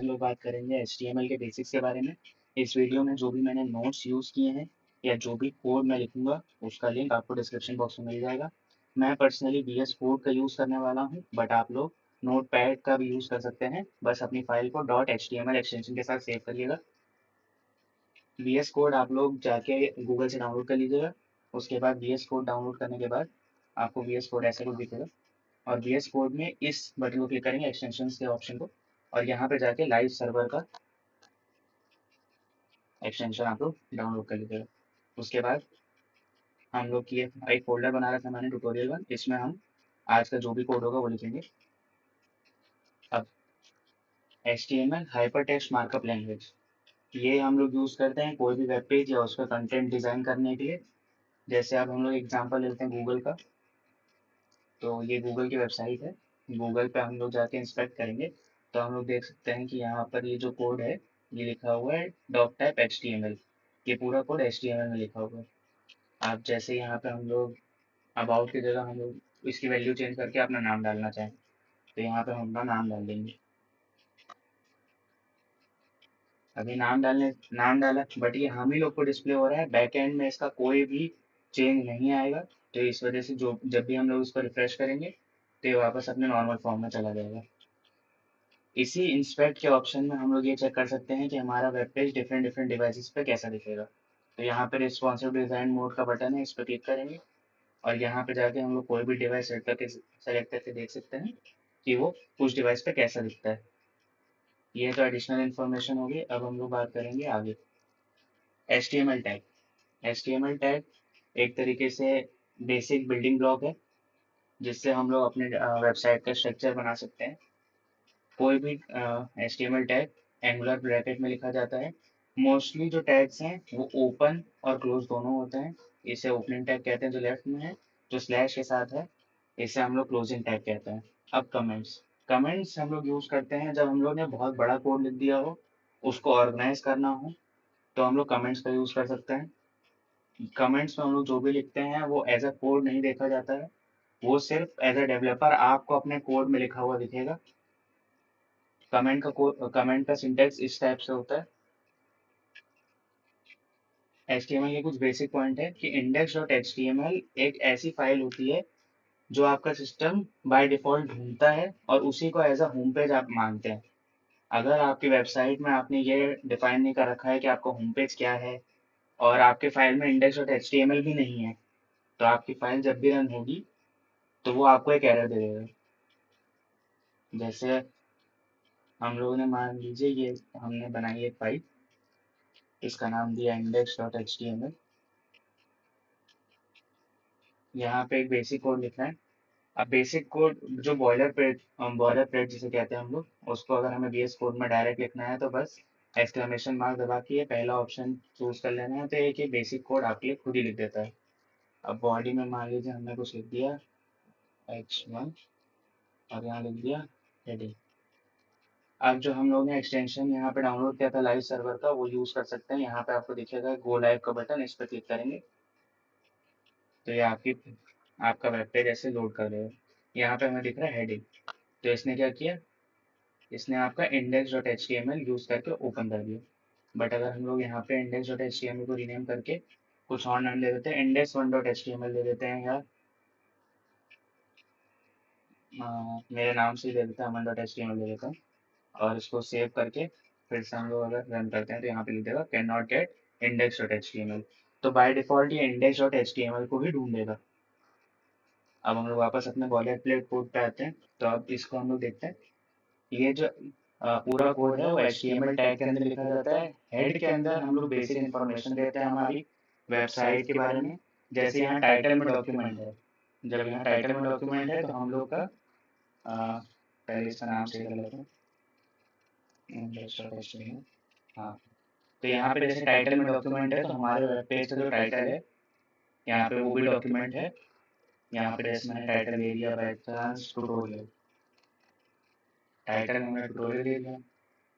लोग बात करेंगे HTML के बेसिक्स के बारे में। इस वीडियो में जो भी मैंने नोट्स यूज़ किए हैं या जो भी कोड मैं लिखूंगा उसका लिंक आपको डिस्क्रिप्शन बॉक्स में मिल जाएगा। मैं पर्सनली VS कोड का यूज़ करने वाला हूँ, बट आप लोग नोटपैड का भी यूज़ कर सकते हैं। बस अपनी फाइल को .html एक्सटेंशन के साथ सेव करिएगा। VS कोड आप लोग जाके गूगल से डाउनलोड कर लीजिएगा। उसके बाद VS कोड डाउनलोड करने के बाद आपको VS कोड ऐसे कुछ दिखेगा, और VS कोड में इस बटन को क्लिक करेंगे एक्सटेंशन के ऑप्शन को, और यहाँ पे जाके लाइव सर्वर का एक्सटेंशन आप लोग डाउनलोड कर लीजिएगा। उसके बाद हम लोग की एक फोल्डर बना रखा है मैंने, ट्यूटोरियल 1। इसमें हम आज का जो भी कोड होगा वो लिखेंगे। अब HTML हाइपरटेक्स्ट मार्कअप लैंग्वेज, ये हम लोग यूज़ करते हैं कोई भी वेब पेज या उसका कंटेंट डिज़ाइन करने के लिए। जैसे अब हम लोग एग्जांपल लेते हैं गूगल का, तो ये गूगल की वेबसाइट है। गूगल पे हम लोग जाके इंस्पेक्ट करेंगे तो हम लोग देख सकते हैं कि यहाँ पर ये जो कोड है ये लिखा हुआ है डॉक टाइप HTML। ये पूरा कोड HTML में लिखा हुआ है। आप जैसे यहाँ पे हम लोग अबाउट की जगह हम लोग इसकी वैल्यू चेंज करके अपना नाम डालना चाहें तो यहाँ पे हम अपना नाम डाल देंगे। अभी नाम डाला, बट ये हम ही लोग को डिस्प्ले हो रहा है, बैक एंड में इसका कोई भी चेंज नहीं आएगा। तो इस वजह से जो जब भी हम लोग इसको रिफ्रेश करेंगे तो ये वापस अपने नॉर्मल फॉर्म में चला जाएगा। इसी इंस्पेक्ट के ऑप्शन में हम लोग ये चेक कर सकते हैं कि हमारा web page different different devices पे कैसा दिखेगा। तो यहाँ पे रिस्पॉन्सिव डिजाइन मोड का बटन है, इस पर क्लिक करेंगे और यहाँ पे जाके हम लोग कोई भी डिवाइस सेलेक्ट करके देख सकते हैं कि वो उस डिवाइस पे कैसा दिखता है। ये तो एडिशनल इन्फॉर्मेशन होगी। अब हम लोग बात करेंगे आगे HTML टैग। HTML टैग एक तरीके से बेसिक बिल्डिंग ब्लॉक है जिससे हम लोग अपने वेबसाइट का स्ट्रक्चर बना सकते हैं। कोई भी HTML टैग एंगुलर ब्रैकेट में लिखा जाता है। मोस्टली जो टैग्स हैं वो ओपन और क्लोज दोनों होते हैं। इसे ओपनिंग टैग कहते हैं जो लेफ्ट में है, जो स्लैश के साथ है इसे हम लोग क्लोजिंग टैग कहते हैं। अब कमेंट्स, कमेंट्स हम लोग यूज करते हैं जब हम लोग ने बहुत बड़ा कोड लिख दिया हो, उसको ऑर्गेनाइज करना हो, तो हम लोग कमेंट्स का यूज कर सकते हैं। कमेंट्स में हम लोग जो भी लिखते हैं वो एज अ कोड नहीं देखा जाता है, वो सिर्फ एज अ डेवलपर आपको अपने कोड में लिखा हुआ दिखेगा। कमेंट का सिंटेक्स इस टाइप से होता है। HTML के कुछ बेसिक पॉइंट है कि index.html एक ऐसी फाइल होती है जो आपका सिस्टम बाय डिफॉल्ट ढूंढता है और उसी को एज अ होम पेज आप मानते हैं। अगर आपकी वेबसाइट में आपने ये डिफाइन नहीं कर रखा है कि आपका होम पेज क्या है और आपके फाइल में index.html भी नहीं है, तो आपकी फाइल जब भी रन होगी तो वो आपको एक एरर दे देगा। जैसे हम लोगों ने मान लीजिए ये हमने बनाई एक फाइल, इसका नाम दिया index.html। यहाँ पे एक बेसिक कोड लिखना है। अब बेसिक कोड जो बॉयलर प्लेट जिसे कहते हैं हम लोग, उसको अगर हमें VS कोड में डायरेक्ट लिखना है तो बस एक्सक्लेमेशन मार्क दबा के ये पहला ऑप्शन चूज कर लेना है, तो एक ये बेसिक कोड आपके लिए खुद ही लिख देता है। अब बॉडी में मान लीजिए हमने कुछ लिख दिया H1 और यहाँ लिख दिया हेडिंग। अब जो हम लोग ने एक्सटेंशन यहाँ पे डाउनलोड किया था लाइव सर्वर का, वो यूज कर सकते हैं। यहाँ पे आपको दिखेगा गो लाइव का बटन, इस पर क्लिक करेंगे तो ये आपका वेब पेज ऐसे लोड कर देगा। यहाँ पे हमें दिख रहा है हेडिंग, तो इसने क्या किया, इसने आपका index.html यूज करके ओपन कर दिया। बट अगर हम लोग यहाँ पे index.html को रीनेम करके कुछ और नाम दे देते हैं, index1.html दे देते हैं, या मेरे नाम से ही दे देते हैं aman.html दे देता हूँ, और इसको सेव करके फिर से हम लोग अगर रन करते हैं तो यहाँ पे लिख देगा कैन नॉट गेट index.html। तो बाय डिफॉल्ट ये index.html को ही ढूंढेगा। अब हम लोग वापस अपने बॉयलर प्लेट कोड पे आते हैं, तो अब इसको हम लोग देखते हैं। ये जो पूरा कोड है वो HTML टैग के अंदर लिखा जाता है। हेड के अंदर हम लोग बेसिक इन्फॉर्मेशन देते हैं हमारी वेबसाइट के बारे में। जैसे यहाँ टाइटल में डॉक्यूमेंट है, जब यहाँ टाइटल में डॉक्यूमेंट है तो हम लोग का पहले इसका नाम सही कर लेते हैं, हाँ। तो यहाँ पे जैसे टाइटल में डॉक्यूमेंट है तो हमारे वेब पेज का जो टाइटल है यहाँ पे वो भी डॉक्यूमेंट है। यहाँ पे जैसे मैंने टाइटल दे दिया बाय चांस ट्यूटोरियल, टाइटल हमने ट्यूटोरियल दे दिया।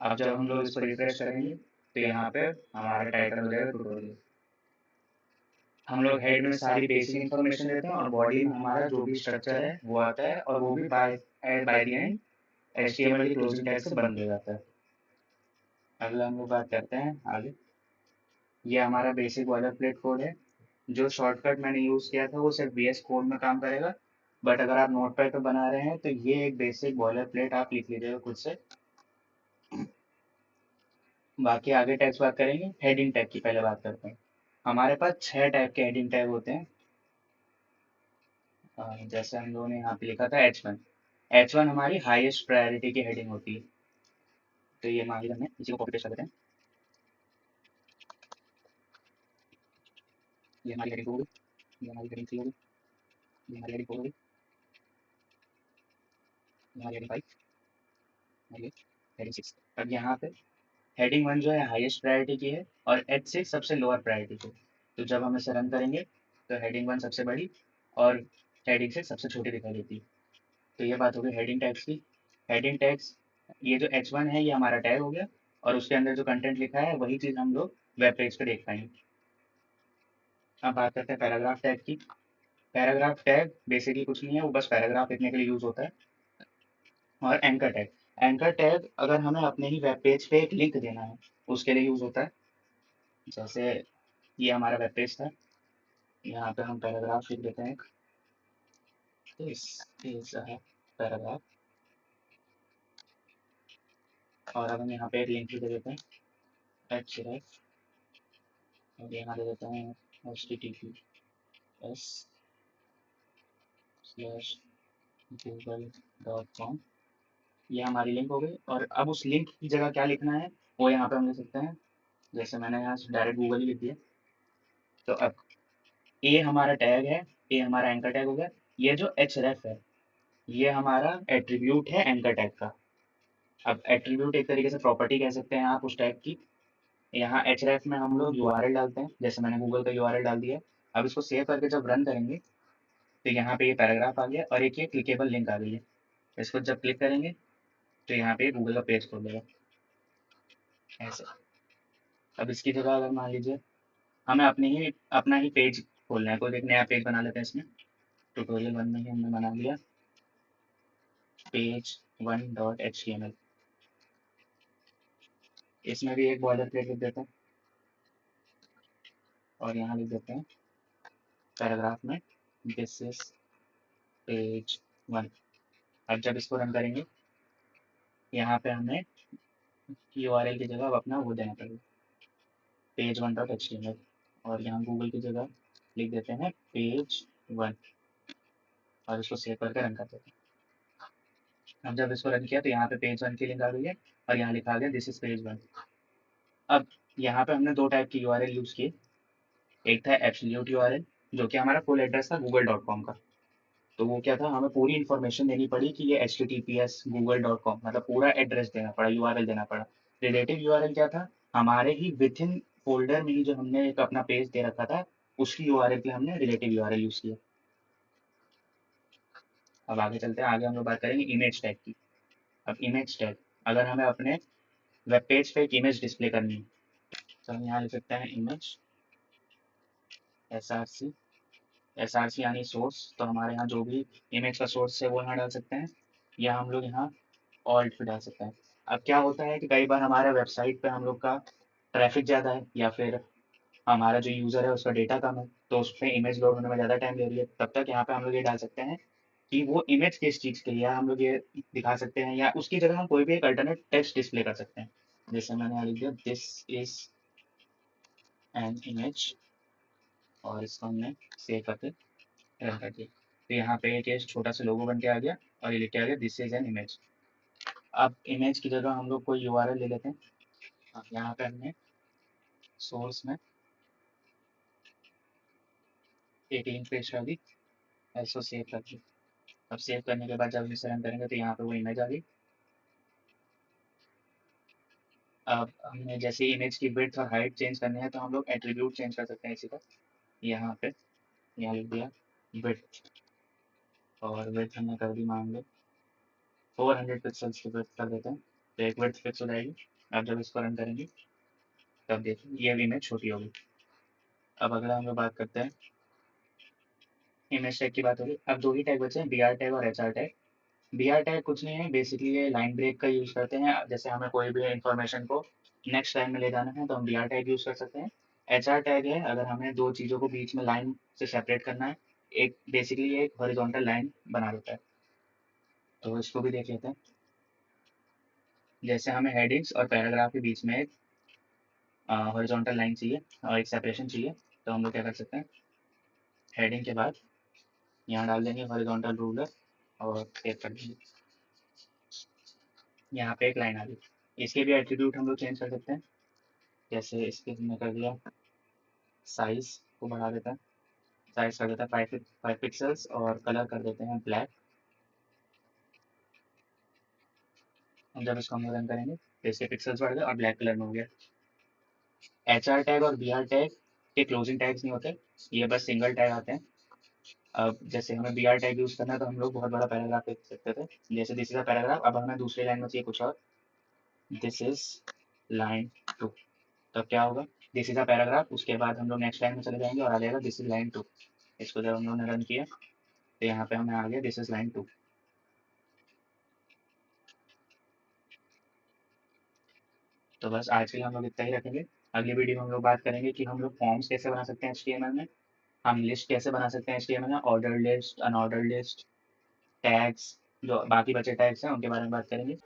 अब जब हम लोग इसको रिफ्रेश करेंगे तो यहाँ पे हमारा टाइटल हो जाएगा ट्यूटोरियल। हम लोग हेड में सारी बेसिक इन्फॉर्मेशन देते हैं और बॉडी में हमारा जो भी स्ट्रक्चर है वो आता है, और वो भी बाय द एंड HTML की क्लोजिंग टैग से बंद हो जाता है। अगला हम लोग बात करते हैं आगे। ये हमारा बेसिक बॉयलर प्लेट कोड है। जो शॉर्टकट मैंने यूज़ किया था वो सिर्फ VS कोड में काम करेगा, बट अगर आप नोटपैड पे बना रहे हैं तो ये एक बेसिक बॉयलर प्लेट आप लिख लीजिएगा खुद से। बाकी आगे टैग्स बात करेंगे। हेडिंग टैग की पहले बात करते हैं। हमारे पास 6 टाइप के हेडिंग टैग होते हैं। जैसे हम लोगों ने यहाँ पे लिखा था H1। H1 हमारी हाईएस्ट प्रायोरिटी की हेडिंग होती है। तो ये मान लीजिए हमने इसी को कॉपी पेस्ट कर देते हैं। ये हमारी हेडिंग 2 हो गई, ये हमारी हेडिंग 3 हो गई, ये हमारी हेडिंग 4 हो गई, ये हमारी हेडिंग 5 और ये हेडिंग 6। अब यहाँ पे हेडिंग 1 जो है हाईएस्ट प्रायोरिटी की है और H6 सबसे लोअर प्रायोरिटी की। तो जब हम इसे रन करेंगे तो हेडिंग 1 सबसे बड़ी और हेडिंग 6 सबसे छोटी दिखाई देती है। तो ये बात हो गई हेडिंग टैग्स की। हेडिंग टैग्स, ये जो H1 है ये हमारा टैग हो गया और उसके अंदर जो कंटेंट लिखा है वही चीज़ हम लोग वेब पेज पे देख पाएंगे। अब बात करते हैं पैराग्राफ टैग की। पैराग्राफ टैग बेसिकली कुछ नहीं है, वो बस पैराग्राफ लिखने के लिए यूज़ होता है। और एंकर टैग, एंकर टैग अगर हमें अपने ही वेब पेज पे एक लिंक देना है उसके लिए यूज़ होता है। जैसे ये हमारा वेब पेज था, यहाँ पे हम पैराग्राफ लिख देते हैं। दिस इज अ पैराग्राफ, और अब हम यहाँ पे एक लिंक भी दे देते हैं href, और यहाँ दे देते हैं https://google.com। ये हमारी लिंक हो गई। और अब उस लिंक की जगह क्या लिखना है वो यहाँ पे हम लिख सकते हैं। जैसे मैंने यहाँ डायरेक्ट गूगल ही लिख दिया। तो अब ए हमारा टैग है, ए हमारा एंकर टैग हो गया। ये जो href है ये हमारा एट्रीब्यूट है एंकर टैग का। अब एट्रीब्यूट एक तरीके से प्रॉपर्टी कह सकते हैं आप उस टैग की। यहाँ href में हम लोग यूआरएल डालते हैं, जैसे मैंने गूगल का यूआरएल डाल दिया। अब इसको सेव करके जब रन करेंगे तो यहाँ पे ये पैराग्राफ आ गया और एक ये क्लिकेबल लिंक आ गई है। इसको जब क्लिक करेंगे तो यहाँ पे गूगल का पेज खोल देगा ऐसे। अब इसकी जगह अगर मान लीजिए हमें अपना ही पेज खोलना है, कोई एक नया पेज बना लेते हैं इसमें। ट्यूटोरियल 1 में ही हमने बना लिया page1.html। इसमें भी एक बॉयलर प्लेट लिख देते हैं और यहाँ लिख देते हैं पैराग्राफ में दिस इज पेज 1। अब जब इसको रन करेंगे यहाँ पे हमें यूआरएल की जगह अब अपना वो देना पड़ेगा page1.html, और यहाँ गूगल की जगह लिख देते हैं page 1 और इसको सेव करके रन कर देते हैं। अब जब इसको रन किया तो यहाँ पे पेज 1 की लिंक आ गई है और यहाँ लिखा आ गया दिस इज पेज 1। अब यहाँ पे हमने 2 टाइप की यूआरएल यूज़ की। एक था एब्सोल्यूट यूआरएल जो कि हमारा फुल एड्रेस था google.com का। तो वो क्या था, हमें पूरी इन्फॉर्मेशन देनी पड़ी कि ये https://google.com, मतलब पूरा एड्रेस देना पड़ा, यूआरएल देना पड़ा। रिलेटिव यूआरएल क्या था, हमारे ही विथ इन फोल्डर में ही जो हमने एक अपना पेज दे रखा था उसकी यूआरएल पे हमने रिलेटिव यूआरएल यूज़ किया। अब आगे चलते हैं, आगे हम लोग बात करेंगे इमेज टैग की। अब इमेज टैग, अगर हमें अपने वेब पेज पे एक इमेज डिस्प्ले करनी है तो हम यहाँ लिख सकते हैं इमेज SRC। SRC यानी सोर्स, तो हमारे यहाँ जो भी इमेज का सोर्स है वो यहाँ डाल सकते हैं, या हम लोग यहाँ ऑल्ट पे डाल सकते हैं। अब क्या होता है कि कई बार हमारे वेबसाइट पे हम लोग का ट्रैफिक ज़्यादा है या फिर हमारा जो यूज़र है उसका डेटा कम है, तो उस पर इमेज लोड होने में ज़्यादा टाइम ले रही है, तब तक यहाँ पे हम लोग ये डाल सकते हैं कि वो इमेज किस चीज़ के लिए है, हम लोग ये दिखा सकते हैं, या उसकी जगह हम कोई भी एक अल्टरनेट टेक्स्ट डिस्प्ले कर सकते हैं। जैसे मैंने यहाँ लिख दिया दिस इज एन इमेज, और इसको हमने सेव करके रन कर दिया। तो यहाँ पे एक ये छोटा सा लोगो बन के आ गया और ये लिख के आ गया दिस इज एन इमेज। अब इमेज की जगह हम लोग कोई यूआरएल ले लेते हैं। यहाँ पे हमने सोर्स में एक लिंक पेस्ट कर दी, इसको सेव कर दी। अब सेव करने के बाद जब इसे रन करेंगे तो यहाँ पे वो इमेज आ गई। अब हमें जैसे इमेज की विड्थ और हाइट चेंज करनी है तो हम लोग एट्रीब्यूट चेंज कर सकते हैं इसी का। यहाँ पे यहाँ लिख दिया विड्थ, और विड्थ हमने कर दी मान लो 400 पिक्सल्स की विड्थ कर देते हैं, तो एक विड्थ फिक्स हो जाएगी। अब जब इसको रन करेंगे तब देखिए ये इमेज छोटी होगी। अब अगला हम लोग बात करते हैं इमेज टैग की बात होगी। अब 2 ही टैग बचे हैं, br टैग और hr टैग। br टैग कुछ नहीं है, बेसिकली ये लाइन ब्रेक का यूज़ करते हैं। जैसे हमें कोई भी इंफॉर्मेशन को नेक्स्ट लाइन में ले जाना है तो हम बी आर टैग यूज़ कर सकते हैं। एच आर टैग है अगर हमें दो चीज़ों को बीच में लाइन से सेपरेट करना है। एक बेसिकली एक हॉरिजॉन्टल लाइन बना देता है। तो इसको भी देख लेते हैं। जैसे हमें हेडिंग्स और पैराग्राफ के बीच में एक हॉरिजॉन्टल लाइन चाहिए और एक सेपरेशन चाहिए, तो हम लोग क्या कर सकते हैं, हेडिंग के बाद यहाँ डाल देंगे हॉरिजॉन्टल रूलर और सेव कर देंगे। यहाँ पे एक लाइन आ गई। इसके भी एट्रीब्यूट हम लोग चेंज कर सकते हैं। जैसे इसके हमने कर दिया, साइज को बढ़ा देता है, साइज कर देता है 5 पिक्सल्स और कलर कर देते हैं ब्लैक। जब इसको हम रन करेंगे तो इसके पिक्सल्स बढ़ गए और ब्लैक कलर में हो गया। एच आर टैग और बी आर टैग के क्लोजिंग टैग्स नहीं होते, ये बस सिंगल टैग आते हैं। अब जैसे हमें बी आर टैग यूज़ करना है तो हम लोग बहुत बड़ा पैराग्राफ लिख सकते थे। जैसे दिस इज अ पैराग्राफ, अब हमें दूसरी लाइन में चाहिए कुछ और, दिस इज लाइन 2। तब क्या होगा, दिस इज अ पैराग्राफ, उसके बाद हम लोग नेक्स्ट लाइन में चले जाएंगे और आ जाएगा दिस इज लाइन 2। इसको जब हम लोग ने रन किया तो यहाँ पे हमें आ गया दिस इज लाइन 2। तो बस आज के लिए हम लोग इतना ही रखेंगे। अगली वीडियो में हम लोग बात करेंगे कि हम लोग फॉर्म्स कैसे बना सकते हैं HTML में, हम लिस्ट कैसे बना सकते हैं HTML में, order list, unordered list, tags, जो बाकी बचे टैग्स हैं उनके बारे में बात करेंगे।